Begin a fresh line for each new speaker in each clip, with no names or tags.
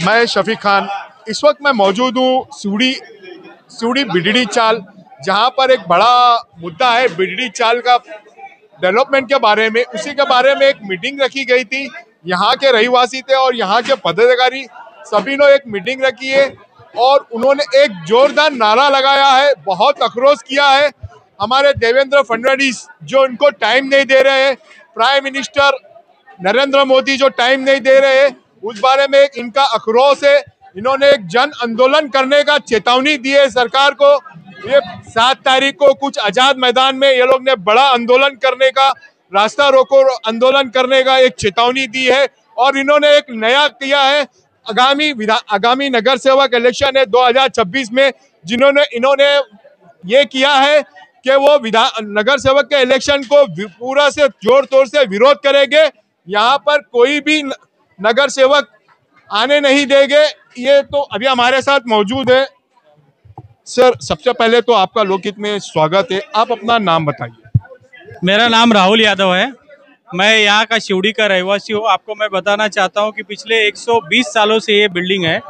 मैं शफीक खान। इस वक्त मैं मौजूद हूँ सिवड़ी बिडडी चाल, जहाँ पर एक बड़ा मुद्दा है बिडडी चाल का डेवलपमेंट के बारे में। उसी के बारे में एक मीटिंग रखी गई थी। यहाँ के रहीवासी थे और यहाँ के पदाधिकारी सभी ने एक मीटिंग रखी है और उन्होंने एक जोरदार नारा लगाया है, बहुत आक्रोश किया है। हमारे देवेंद्र फडणवीस जो इनको टाइम नहीं दे रहे हैं, प्राइम मिनिस्टर नरेंद्र मोदी जो टाइम नहीं दे रहे हैं, उस बारे में एक इनका आक्रोश है। इन्होंने एक जन आंदोलन करने का चेतावनी दी है सरकार को। ये 7 तारीख को कुछ आजाद मैदान में ये लोग ने बड़ा आंदोलन करने का, रास्ता रोको आंदोलन करने का एक चेतावनी दी है। और इन्होंने एक नया किया है, आगामी नगर सेवक इलेक्शन है 2026 में, इन्होंने ये किया है कि वो नगर सेवक के इलेक्शन को पूरा से जोर तोड़ से विरोध करेंगे। यहाँ पर कोई भी नगर सेवक आने नहीं देंगे। ये तो अभी हमारे साथ मौजूद है। सर, सबसे पहले तो आपका लोकहित में स्वागत है। आप अपना नाम बताइए।
मेरा नाम राहुल यादव है। मैं यहाँ का सिवड़ी का रहवासी हूँ। आपको मैं बताना चाहता हूँ कि पिछले 120 सालों से ये बिल्डिंग है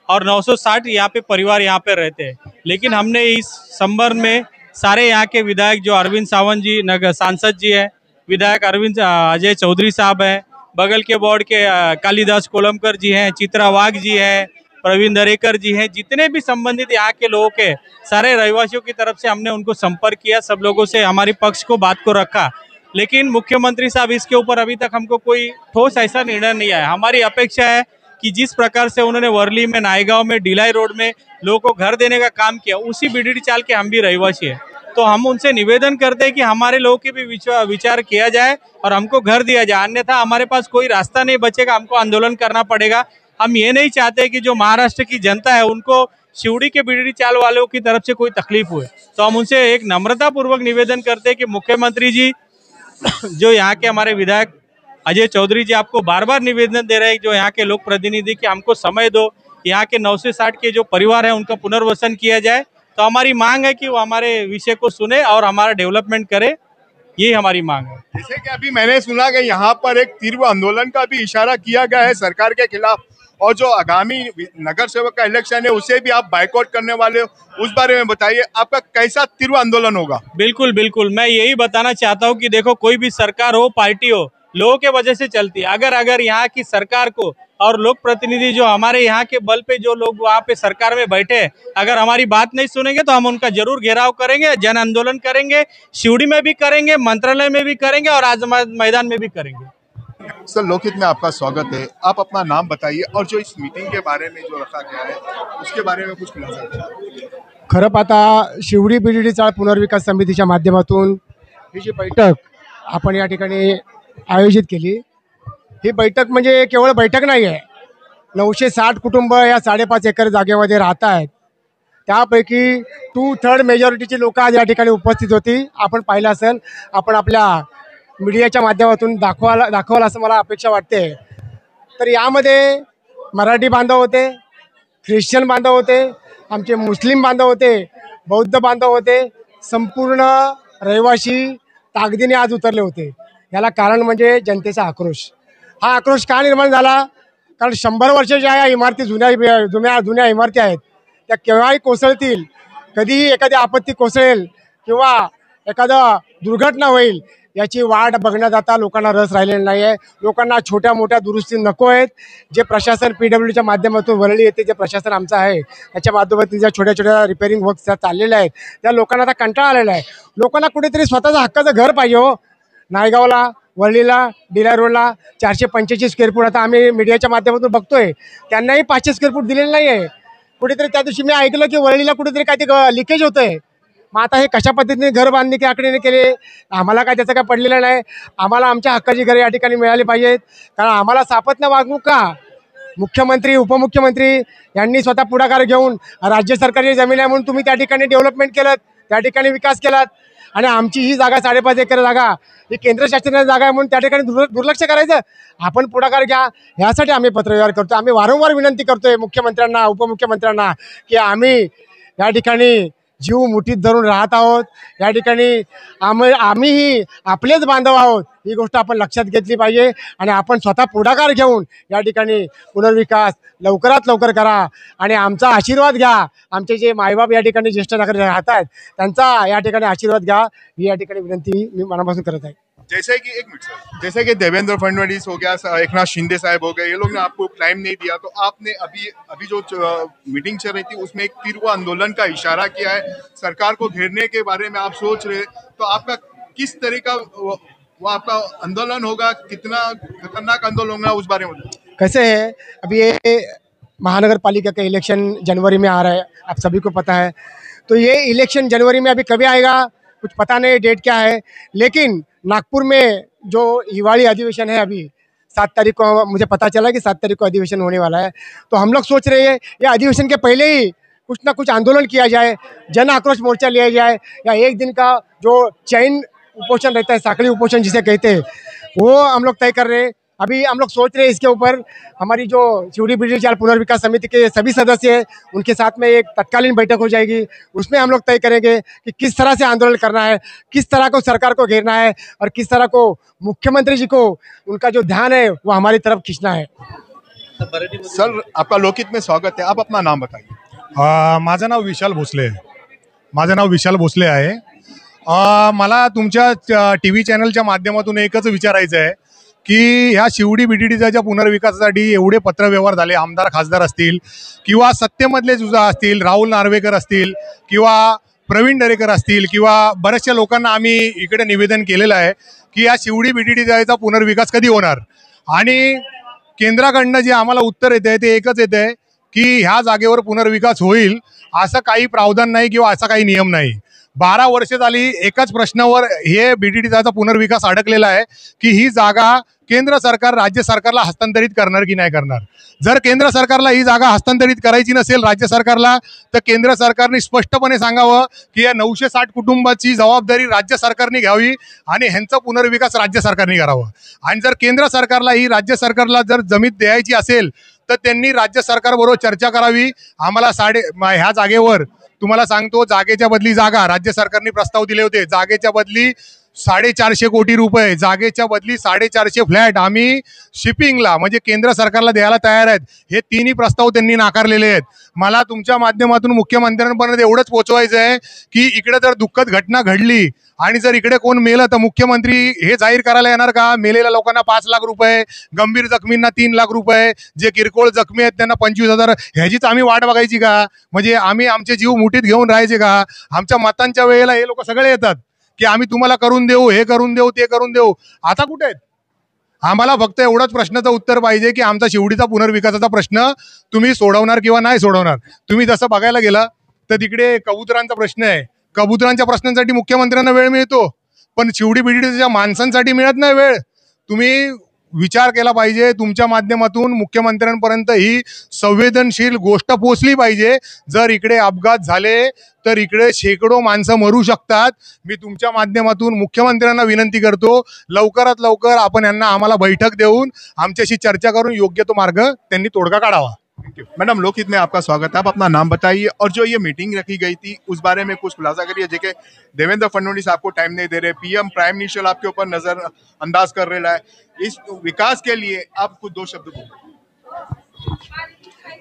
और 960 यहाँ पे परिवार यहाँ पे रहते हैं। लेकिन हमने इस संबंध में सारे यहाँ के विधायक जो अरविंद सावंत जी नगर सांसद जी है, विधायक अरविंद अजय चौधरी साहब हैं, बगल के वार्ड के कालीदास कोलमकर जी हैं, चित्रा वाघ जी हैं, प्रवीण दरेकर जी हैं, जितने भी संबंधित यहाँ के लोगों के सारे रहवासियों की तरफ से हमने उनको संपर्क किया, सब लोगों से हमारी पक्ष को बात को रखा। लेकिन मुख्यमंत्री साहब इसके ऊपर अभी तक हमको कोई ठोस ऐसा निर्णय नहीं आया। हमारी अपेक्षा है कि जिस प्रकार से उन्होंने वर्ली में, नायगांव में, डिलाई रोड में लोगों को घर देने का काम किया, उसी बिडडी चाल के हम भी रहवासी है। तो हम उनसे निवेदन करते हैं कि हमारे लोगों की भी विचार किया जाए और हमको घर दिया जाए, अन्यथा हमारे पास कोई रास्ता नहीं बचेगा, हमको आंदोलन करना पड़ेगा। हम ये नहीं चाहते कि जो महाराष्ट्र की जनता है उनको सिवड़ी के बिडडी चाल वालों की तरफ से कोई तकलीफ हुए। तो हम उनसे एक नम्रता पूर्वक निवेदन करते हैं कि मुख्यमंत्री जी जो यहाँ के हमारे विधायक अजय चौधरी जी आपको बार बार निवेदन दे रहे हैं, जो यहाँ के लोक प्रतिनिधि, कि हमको समय दो, यहाँ के 960 के जो परिवार है उनका पुनर्वसन किया जाए। तो हमारी मांग है कि वो हमारे विषय को सुने और हमारा डेवलपमेंट करे, ये हमारी मांग है।
जैसे कि अभी मैंने सुना कि यहाँ पर एक तीव्र आंदोलन का भी इशारा किया गया है सरकार के खिलाफ, और जो आगामी नगर सेवक का इलेक्शन है उसे भी आप बाइकआउट करने वाले हो, उस बारे में बताइए। आपका कैसा तीव्र आंदोलन होगा?
बिल्कुल बिल्कुल, मैं यही बताना चाहता हूँ कि देखो, कोई भी सरकार हो, पार्टी हो, लोगों के वजह से चलती है। अगर यहाँ की सरकार को और लोक प्रतिनिधि जो हमारे यहाँ के बल पे जो लोग वहाँ पे सरकार में बैठे, अगर हमारी बात नहीं सुनेंगे तो हम उनका जरूर घेराव करेंगे, जन आंदोलन करेंगे, सिवड़ी में भी करेंगे, मंत्रालय में भी करेंगे और आजाद मैदान में भी करेंगे।
सर, लोकहित में आपका स्वागत है। आप अपना नाम बताइए और जो इस मीटिंग के बारे में जो रखा गया है उसके बारे में कुछ खुलासा।
खरं पाहता सिवड़ी बिडडी चाळ पुनर्विकास समितीच्या माध्यमातून ही जी बैठक आपण या ठिकाणी आयोजित केली, ही बैठक म्हणजे केवळ बैठक नाही आहे। 960 कुटुंब या 5.5 एकर जागेमध्ये राहत आहेत। त्यापैकी 2/3 मेजॉरिटीची लोक आज या ठिकाणी उपस्थित होती। आपण पाहिलं असेल, आपण आपल्या मीडियाच्या माध्यमातून दाखवाल असं मला अपेक्षा वाटते। तर यामध्ये मराठी बांधव होते, ख्रिश्चन बांधव होते, आमचे मुस्लिम बांधव होते, बौद्ध बांधव होते, संपूर्ण रहिवासी ताकदीने आज उतरले होते। याला कारण म्हणजे जनतेचा आक्रोश। हा आक्रोश का निर्माण झाला? कारण 100 वर्षाच्या या इमारती जुन्या इमारती आहेत, त्या केव्हाही कोसळतील, कधीही एखादी आपत्ती कोसळेल किंवा एखादा दुर्घटना होईल याची वाट बघण्यात आता लोकांना रस राहिलेला नाही आहे। लोकांना छोट्या मोठ्या दुरुस्ती नको आहेत। जे प्रशासन PWDच्या माध्यमातून वरळी येते, जे प्रशासन आमचं आहे त्याच्या माध्यमातून ज्या छोट्या छोट्या रिपेअरिंग वर्क्स चाललेल्या आहेत, त्या लोकांना आता कंटाळा आलेला आहे। लोकांना कुठेतरी स्वतःचं हक्काचं घर पाहिजे हो। नायगावला, वरळीला, डिलाई रोडला 485 स्क्वेअर फूट आता आम्ही मीडियाच्या माध्यमातून बघतोय, त्यांनाही 500 स्क्वेअर फूट दिलेलं नाही आहे। कुठेतरी त्या दिवशी मी ऐकलं की वरळीला कुठेतरी काहीतरी लिकेज होतंय। मग आता हे कशा पद्धतीने घर बांधणी आखणीने केले, आम्हाला काय त्याचं काय पडलेलं नाही। आम्हाला आमच्या हक्काची घरे या ठिकाणी मिळाली पाहिजेत, कारण आम्हाला सापत्न वागणूक का मुख्यमंत्री, उपमुख्यमंत्री यांनी स्वतः पुढाकार घेऊन राज्य सरकारची जमीन आहे म्हणून तुम्ही त्या ठिकाणी डेव्हलपमेंट केलं, त्या ठिकाणी विकास केलात, आणि आमची ही जागा 5.5 एकर जागा ही केंद्र शासनाची जागा आहे म्हणून त्या ठिकाणी दुर्लक्ष करायचं? आपण पुढाकार घ्या, यासाठी आम्ही पत्रव्यवहार करतो। आम्ही वारंवार विनंती करतोय मुख्यमंत्र्यांना, उपमुख्यमंत्र्यांना की आम्ही या ठिकाणी जीव मुठीत धरून राहत आहोत. या ठिकाणी आम्हीही आपलेच बांधव आहोत ही गोष्ट आपण लक्षात घेतली पाहिजे आणि आपण स्वतः पुढाकार घेऊन या ठिकाणी पुनर्विकास लवकरात लवकर करा आणि आमचा आशीर्वाद घ्या. आमचे जे मायबाप या ठिकाणी ज्येष्ठ नागरिक राहतात त्यांचा या ठिकाणी आशीर्वाद घ्या ही या ठिकाणी विनंती मी मनापासून करत आहे.
जैसे कि एक मिनट सर, जैसे कि देवेंद्र फडणवीस हो गया, एकनाथ शिंदे साहब हो गए, ये लोग ने आपको टाइम नहीं दिया, तो आपने अभी जो मीटिंग चल रही थी उसमें एक फिर वो आंदोलन का इशारा किया है, सरकार को घेरने के बारे में आप सोच रहे, तो आपका किस तरह का वो आपका आंदोलन होगा, कितना खतरनाक आंदोलन होगा उस बारे में?
कैसे है, अभी ये महानगर पालिका का इलेक्शन जनवरी में आ रहा है, आप सभी को पता है. तो ये इलेक्शन जनवरी में अभी कभी आएगा कुछ पता नहीं, डेट क्या है. लेकिन नागपुर में जो हिवाली अधिवेशन है अभी 7 तारीख को मुझे पता चला कि 7 तारीख को अधिवेशन होने वाला है. तो हम लोग सोच रहे हैं ये अधिवेशन के पहले ही कुछ ना कुछ आंदोलन किया जाए, जन आक्रोश मोर्चा लिया जाए या एक दिन का जो चैन उपोषण रहता है, साकड़ी उपोषण जिसे कहते हैं, वो हम लोग तय कर रहे हैं. अभी हम लोग सोच रहे हैं इसके ऊपर हमारी जो शिवड़ी बिजली चाल पुनर्विकास समिति के सभी सदस्य हैं उनके साथ में एक तत्कालीन बैठक हो जाएगी. उसमें हम लोग तय करेंगे कि किस तरह से आंदोलन करना है, किस तरह को सरकार को घेरना है और किस तरह को मुख्यमंत्री जी को उनका जो ध्यान है वो हमारी तरफ खींचना है.
सर आपका लोकहित में स्वागत है, आप अपना नाम बताइए.
माझं नाव विशाल भोसले आहे. मला तुमच्या TV चॅनलच्या माध्यमातून एकच विचारायचं आहे की ह्या शिवडी बीडीडीच्या पुनर्विकासासाठी एवढे पत्रव्यवहार झाले, आमदार खासदार असतील किंवा सत्तेमधले जुजा असतील, राहुल नार्वेकर असतील किंवा प्रवीण दरेकर असतील किंवा बऱ्याचशा लोकांना आम्ही इकडे निवेदन केलेलं आहे की या शिवडी बीडीडीचा पुनर्विकास कधी होणार. आणि केंद्राकडनं जे आम्हाला उत्तर येते ते एकच येते की ह्या जागेवर पुनर्विकास होईल, असं काही प्रावधान नाही किंवा असा काही नियम नाही. 12 वर्ष झाली एकाच प्रश्नावर हे बीडीडीचा पुनर्विकास अडकलेला आहे की ही जागा केंद्र सरकार राज्य सरकारला हस्तांतरित करणार की नाही करणार. जर केंद्र सरकारला ही जागा हस्तांतरित करायची नसेल राज्य सरकारला, तर केंद्र सरकारने स्पष्टपणे सांगावं की या 960 कुटुंबाची जबाबदारी राज्य सरकारने घ्यावी आणि ह्यांचा पुनर्विकास राज्य सरकारने करावा. आणि जर केंद्र सरकारला ही राज्य सरकारला जर जमीन द्यायची असेल तर त्यांनी राज्य सरकारबरोबर चर्चा करावी. आम्हाला ह्या जागेवर तुम्हाला सांगतो, जागेच्या बदली जागा राज्य सरकारने प्रस्ताव दिले होते, जागेच्या बदली 450 कोटी रुपये, जागेच्या बदली 450 फ्लॅट आम्ही शिपिंगला म्हणजे केंद्र सरकारला द्यायला तयार आहेत. हे तिन्ही प्रस्ताव त्यांनी नाकारलेले आहेत. मला तुमच्या माध्यमातून मुख्यमंत्र्यांपर्यंत एवढंच पोहोचवायचं आहे की इकडे जर दुःखद घटना घडली आणि जर इकडे कोण मेलं तर मुख्यमंत्री हे जाहीर करायला येणार का? मेलेल्या लोकांना 5 लाख रुपये, गंभीर जखमींना 3 लाख रुपये, जे किरकोळ जखमी आहेत त्यांना 25,000, ह्याचीच आम्ही वाट बघायची का? म्हणजे आम्ही आमचे जीव मुठीत घेऊन राहायचे का? आमच्या मतांच्या वेळेला हे लोक सगळे येतात की आम्ही तुम्हाला करून देऊ, हे करून देऊ, ते करून देऊ. आता कुठे आहेत? आम्हाला फक्त एवढंच प्रश्नाचं उत्तर पाहिजे की आमचा शिवडीचा पुनर्विकासाचा प्रश्न तुम्ही सोडवणार किंवा नाही सोडवणार. तुम्ही जसं बघायला गेला तर तिकडे कबुतरांचा प्रश्न आहे. कबुतरांच्या प्रश्नांसाठी मुख्यमंत्र्यांना वेळ मिळतो, पण शिवडी बिडीच्या माणसांसाठी मिळत नाही वेळ. तुम्ही विचार केला पाहिजे. तुमच्या माध्यमातून मुख्यमंत्र्यांपर्यंत ही संवेदनशील गोष्ट पोहोचली पाहिजे. जर इकडे अपघात झाले तर इकडे शेकडो माणसं मरू शकतात. मी तुमच्या माध्यमातून मुख्यमंत्र्यांना विनंती करतो, लवकरात लवकर आपण यांना आम्हाला बैठक देऊन आमच्याशी चर्चा करून योग्य तो मार्ग त्यांनी तोडगा काढावा.
मैडम लोकहित में आपका स्वागत है, आप अपना नाम बताइए और जो ये मीटिंग रखी गई थी उस बारे में कुछ खुलासा करिए. जेके देवेंद्र फडणवीस आपको टाइम नहीं दे रहे, पीएम प्राइम मिनिस्टर आपके ऊपर नजर अंदाज कर रहा है, इस विकास के लिए आप कुछ 2 शब्द बोलो.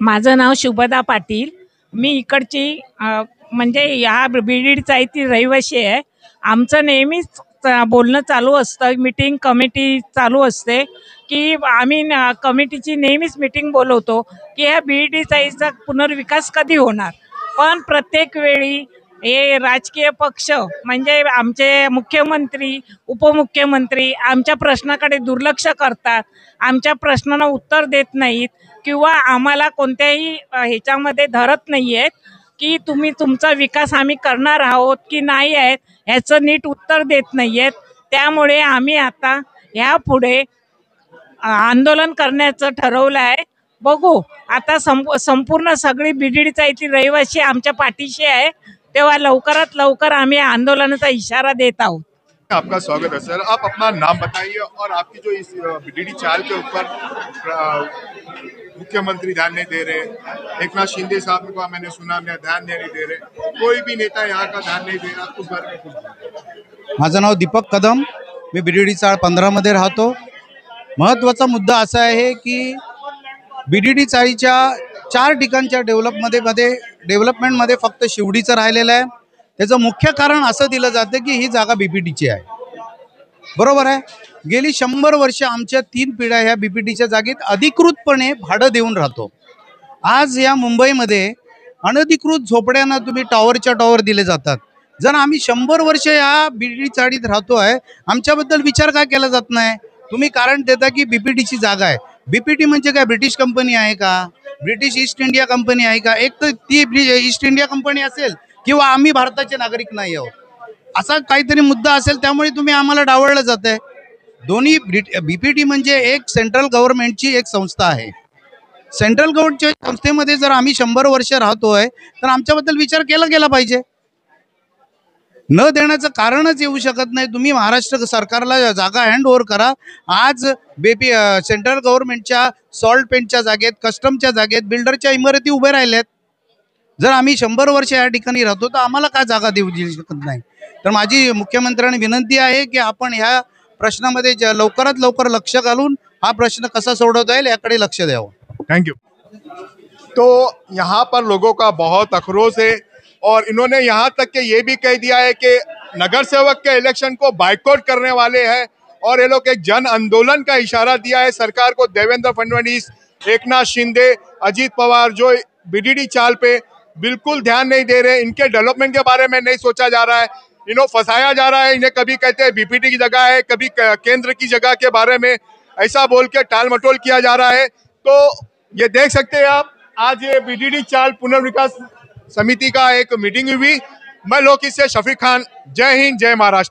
माझं नाव शुभदा पाटील, मी इकडची म्हणजे या बीडीडीचा इथे रहिवासी आहे. आमचं नेहमीच बोलणं चालू असतं, मीटिंग कमिटी चालू असते की आम्ही कमिटीची नेहमीच मीटिंग बोलवतो की ह्या बीडीडीचा पुनर्विकास कधी होणार. पण प्रत्येक वेळी हे राजकीय पक्ष म्हणजे आमचे मुख्यमंत्री उपमुख्यमंत्री आमच्या प्रश्नाकडे दुर्लक्ष करतात, आमच्या प्रश्नांना उत्तर देत नाहीत किंवा आम्हाला कोणत्याही ह्याच्यामध्ये धरत नाही आहेत की तुम्ही तुमचा विकास आम्ही करणार आहोत की नाही आहेत ह्याचं नीट उत्तर देत नाही आहेत. त्यामुळे आम्ही आता ह्यापुढे आंदोलन करण्याचं ठरवलं आहे. बघू आता संपूर्ण सगळी बीडीडीचा इथली रहिवासी आमच्या पाठीशी आहे, तेव्हा लवकरात लवकर आम्ही आंदोलनाचा इशारा देत आहोत.
आपका स्वागत है सर। आप अपना नाम बताइए और आपकी जो इस बीडीडी चाल के ऊपर मुख्यमंत्री ध्यान नहीं दे रहे, एकनाथ शिंदे साहब को मैंने सुना ध्यान नहीं दे रहे, कोई भी नेता यहाँ का ध्यान नहीं दे रहा, उस बारे में कुछ?
माझं नाव दीपक कदम, मी बीडीडी चाळ 15 मध्ये राहतो। महत्त्वाचा मुद्दा असा आहे की बीडीडी चाळीच्या 4 ठिकाणच्या डेव्हलपमेंटमध्ये फक्त शिवडीचं राहिलेलं आहे। त्याचं मुख्य कारण असं दिलं जातं की ही जागा बीपीटीची आहे, बरोबर आहे। गेली 100 वर्ष आमच्या 3 पिढ्या ह्या बीपीटीच्या जागेत अधिकृतपणे भाडं देऊन राहतो। आज या मुंबईमध्ये अनधिकृत झोपड्यांना तुम्ही टॉवरच्या टॉवर दिले जातात। जर आम्ही 100 वर्ष या बीडीडी चाळीत राहतोय, आमच्याबद्दल विचार का केला जात नाही? तुम्ही कारण देता की बीपीटीची जागा आहे। बीपीटी म्हणजे काय, ब्रिटिश कंपनी आहे का? ब्रिटिश ईस्ट इंडिया कंपनी आहे का? एक तर ती ईस्ट इंडिया कंपनी असेल किंवा आम्ही भारताचे नागरिक नाही आहोत, असा काहीतरी मुद्दा असेल, त्यामुळे तुम्ही आम्हाला डावळलं जातंय। दोन्ही बीपीटी म्हणजे एक सेंट्रल गव्हर्नमेंटची एक संस्था आहे। सेंट्रल गव्हर्नमेंटच्या संस्थेमध्ये जर आम्ही 100 वर्ष राहतोय तर आमच्याबद्दल विचार केला गेला पाहिजे। न देण्याचं कारणच येऊ शकत नाही। तुम्ही महाराष्ट्र सरकारला जागा हँड ओव्हर करा। आज सेंट्रल गव्हर्नमेंटच्या सॉल्ट पेंटच्या जागेत, कस्टमच्या जागेत बिल्डरच्या इमारती उभे राहिल्यात। जर आम्ही 100 वर्ष या ठिकाणी राहतो तर आम्हाला काय जागा देऊ शकत नाही? तर माझी मुख्यमंत्र्यांनी विनंती आहे की आपण ह्या प्रश्नामध्ये लवकरात लवकर लक्ष घालून हा प्रश्न कसा सोडवता येईल याकडे लक्ष द्यावं।
Thank you. तो यहाँ पर लोगों का बहुत आक्रोश है और इन्होंने यहाँ तक कि ये भी कह दिया है कि नगर सेवक के इलेक्शन को बाइकआउट करने वाले हैं और ये लोग एक जन आंदोलन का इशारा दिया है सरकार को। देवेंद्र फडणवीस, एकनाथ शिंदे, अजीत पवार जो बीडीडी चाल पे बिल्कुल ध्यान नहीं दे रहे, इनके डेवलपमेंट के बारे में नहीं सोचा जा रहा है, इन्हें फंसाया जा रहा है। इन्हें कभी कहते हैं बीपीटी की जगह है, कभी केंद्र की जगह के बारे में ऐसा बोल के टाल मटोल किया जा रहा है। तो ये देख सकते हैं आप, आज ये बीडीडी चाल पुनर्विकास समिति का एक मीटिंग हुई। मैं लोकेश से शफीक खान, जय हिंद, जय महाराष्ट्र।